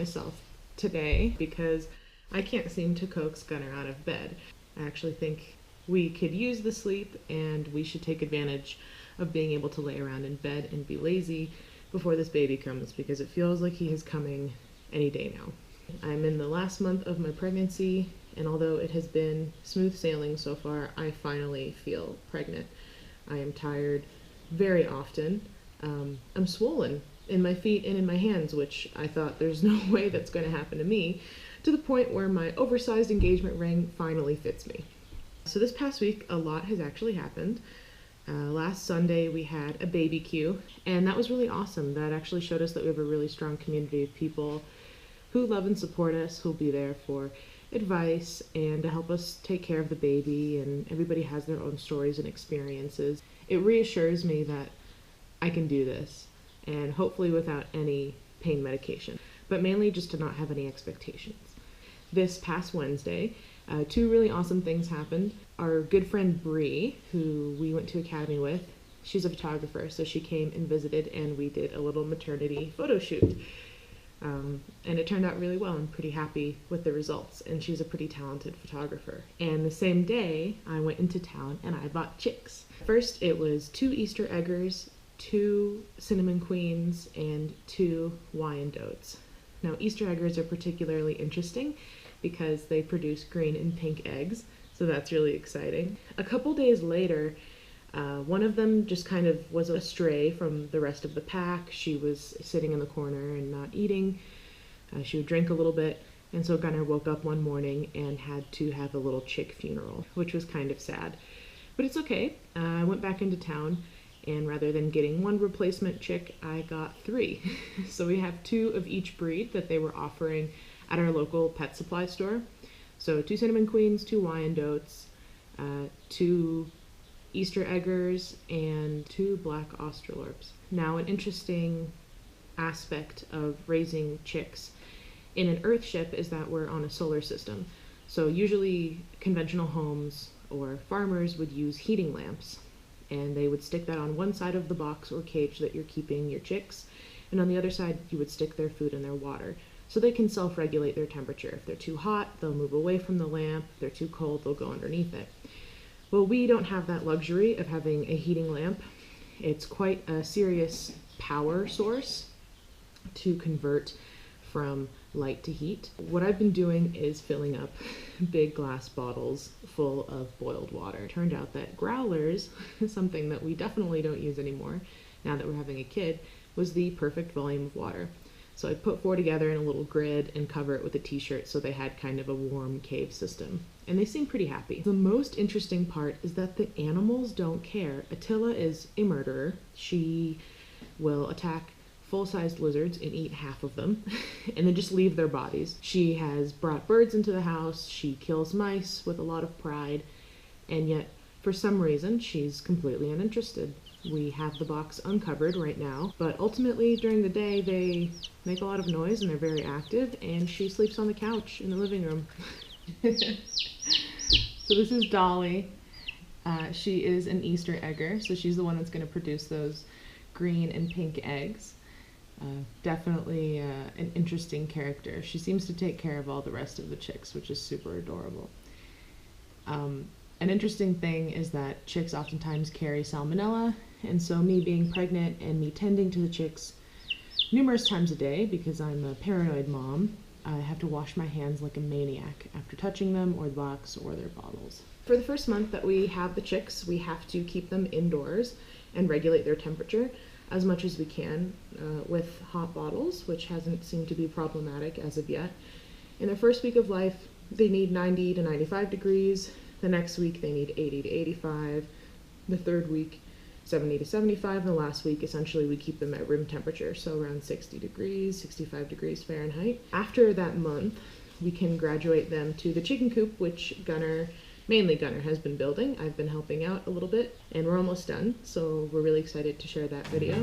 myself today because I can't seem to coax Gunner out of bed. I actually think we could use the sleep and we should take advantage of being able to lay around in bed and be lazy before this baby comes, because it feels like he is coming any day now. I'm in the last month of my pregnancy, and although it has been smooth sailing so far, I finally feel pregnant. I am tired very often. I'm swollen in my feet and in my hands, which I thought there's no way that's going to happen to me, to the point where my oversized engagement ring finally fits me. So this past week, a lot has actually happened. Last Sunday, we had a baby queue, and that was really awesome. That actually showed us that we have a really strong community of people who love and support us, who'll be there for advice and to help us take care of the baby, and everybody has their own stories and experiences. It reassures me that I can do this, and hopefully without any pain medication, but mainly just to not have any expectations. This past Wednesday, two really awesome things happened. Our good friend Bree, who we went to academy with, she's a photographer, so she came and visited, and we did a little maternity photo shoot. And it turned out really well. I'm pretty happy with the results, and she's a pretty talented photographer. And the same day, I went into town and I bought chicks. First, it was 2 Easter eggers, 2 cinnamon queens, and 2 Wyandottes. Now, Easter eggers are particularly interesting because they produce green and pink eggs, so that's really exciting. A couple days later, one of them just kind of was astray from the rest of the pack. She was sitting in the corner and not eating. She would drink a little bit, and so Gunnar woke up one morning and had to have a little chick funeral, which was kind of sad. But it's okay. I went back into town, and rather than getting 1 replacement chick, I got 3. So we have 2 of each breed that they were offering at our local pet supply store. So 2 cinnamon queens, 2 Wyandottes, 2 Easter eggers, and 2 black Australorps. Now, an interesting aspect of raising chicks in an Earthship is that we're on a solar system. So usually conventional homes or farmers would use heating lamps, and they would stick that on one side of the box or cage that you're keeping your chicks, and on the other side you would stick their food and their water, so they can self-regulate their temperature. If they're too hot, they'll move away from the lamp. If they're too cold, they'll go underneath it. Well, we don't have that luxury of having a heating lamp. It's quite a serious power source to convert from light to heat. What I've been doing is filling up big glass bottles full of boiled water. It turned out that growlers, something that we definitely don't use anymore now that we're having a kid, was the perfect volume of water. So I put 4 together in a little grid and cover it with a t-shirt so they had kind of a warm cave system. And they seem pretty happy. The most interesting part is that the animals don't care. Attila is a murderer. She will attack full-sized lizards and eat half of them and then just leave their bodies. She has brought birds into the house. She kills mice with a lot of pride, and yet for some reason she's completely uninterested. We have the box uncovered right now, but ultimately during the day they make a lot of noise and they're very active, and she sleeps on the couch in the living room. So this is Dolly. She is an Easter egger, so she's the one that's going to produce those green and pink eggs. Definitely an interesting character. She seems to take care of all the rest of the chicks, which is super adorable. An interesting thing is that chicks oftentimes carry salmonella, and so me being pregnant and me tending to the chicks numerous times a day, because I'm a paranoid mom, I have to wash my hands like a maniac after touching them or the box or their bottles. For the first month that we have the chicks, we have to keep them indoors and regulate their temperature as much as we can with hot bottles, which hasn't seemed to be problematic as of yet. In their first week of life, they need 90 to 95 degrees. The next week, they need 80 to 85. The third week, 70 to 75. And the last week, essentially, we keep them at room temperature, so around 60 degrees, 65 degrees Fahrenheit. After that month, we can graduate them to the chicken coop, which mainly Gunnar has been building. I've been helping out a little bit, and we're almost done, so we're really excited to share that video.